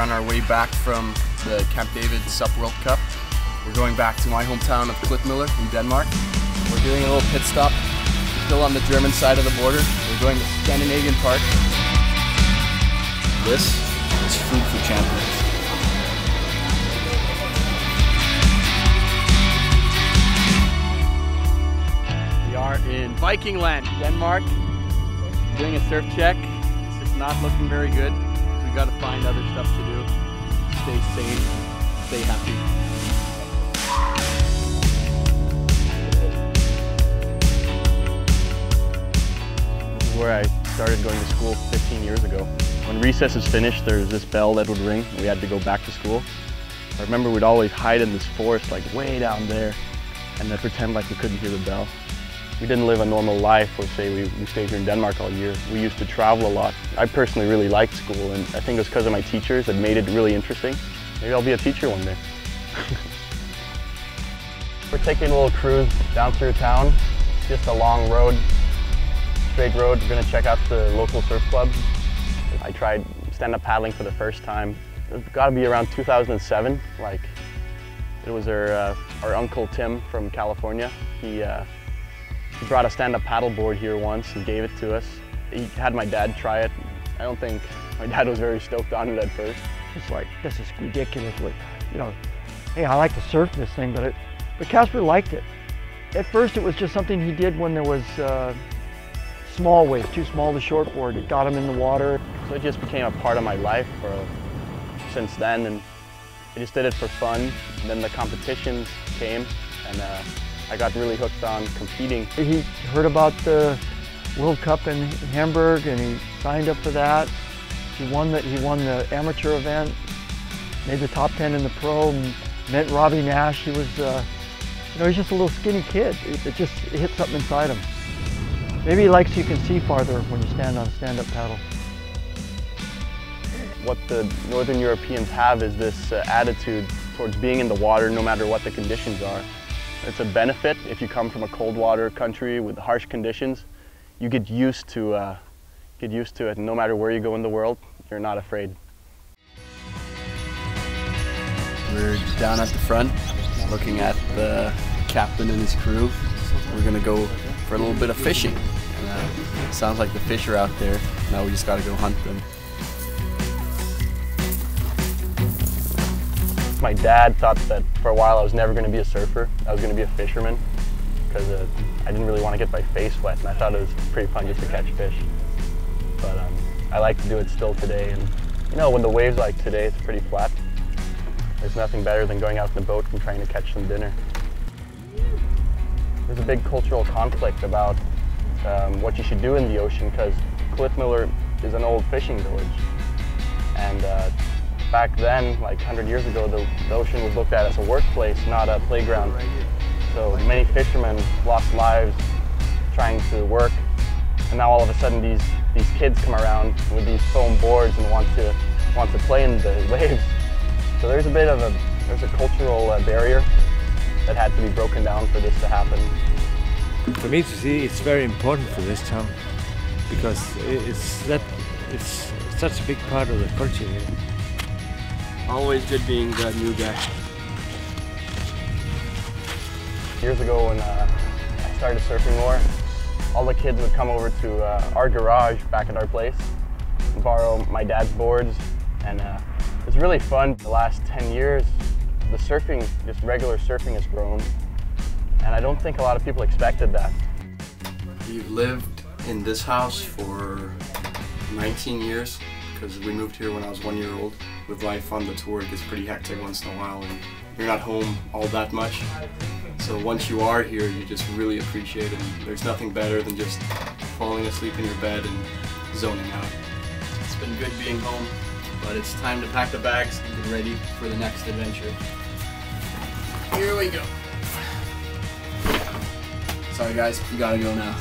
We're on our way back from the Camp David Sup World Cup. We're going back to my hometown of Klitmoller in Denmark. We're doing a little pit stop, still on the German side of the border. We're going to Scandinavian Park. This is food for champions. We are in Viking land, Denmark. Doing a surf check. It's just not looking very good. So we got to find other stuff to do. Stay sane, stay happy. This is where I started going to school 15 years ago. When recess is finished, there's this bell that would ring. We had to go back to school. I remember we'd always hide in this forest, like way down there, and then pretend like we couldn't hear the bell. We didn't live a normal life, or say we stayed here in Denmark all year. We used to travel a lot. I personally really liked school, and I think it was because of my teachers that made it really interesting. Maybe I'll be a teacher one day. We're taking a little cruise down through town. It's just a long road, straight road. We're gonna check out the local surf clubs. I tried stand-up paddling for the first time. It's gotta be around 2007. Like, it was our Uncle Tim from California. He brought a stand-up paddleboard here once and gave it to us. He had my dad try it. I don't think my dad was very stoked on it at first. It's like, this is ridiculous. You know, hey, I like to surf this thing, but Casper liked it. At first, it was just something he did when there was small waves, too small to shortboard. It got him in the water. So it just became a part of my life since then, and I just did it for fun. And then the competitions came, and I got really hooked on competing. He heard about the World Cup in Hamburg, and he signed up for that. He won the amateur event, made the top 10 in the pro, and met Robbie Naish. He was, you know, he's just a little skinny kid. It hit something inside him. Maybe he likes you can see farther when you stand on a stand-up paddle. What the Northern Europeans have is this attitude towards being in the water no matter what the conditions are. It's a benefit if you come from a cold water country with harsh conditions. You get used to it, and no matter where you go in the world, you're not afraid. We're down at the front, looking at the captain and his crew. We're gonna go for a little bit of fishing. And, it sounds like the fish are out there. Now we just gotta go hunt them. My dad thought that for a while I was never going to be a surfer. I was going to be a fisherman because I didn't really want to get my face wet, and I thought it was pretty fun just to catch fish. But I like to do it still today, and you know, when the waves are like today, it's pretty flat. There's nothing better than going out in the boat and trying to catch some dinner. There's a big cultural conflict about what you should do in the ocean, because Klitmoller is an old fishing village, and back then, like 100 years ago, the ocean was looked at as a workplace, not a playground. So many fishermen lost lives trying to work, and now all of a sudden these kids come around with these foam boards and want to play in the waves. So there's a cultural barrier that had to be broken down for this to happen. For me to see, it's very important for this town because it's such a big part of the culture here. Always good being the new guy. Years ago when I started surfing more, all the kids would come over to our garage back at our place and borrow my dad's boards, and it's really fun. The last 10 years, the surfing, just regular surfing, has grown, and I don't think a lot of people expected that. We've lived in this house for 19 years. Because we moved here when I was 1 year old. With life on the tour, it gets pretty hectic once in a while, and you're not home all that much. So once you are here, you just really appreciate it. And there's nothing better than just falling asleep in your bed and zoning out. It's been good being home, but it's time to pack the bags and get ready for the next adventure. Here we go. Sorry guys, we gotta go now.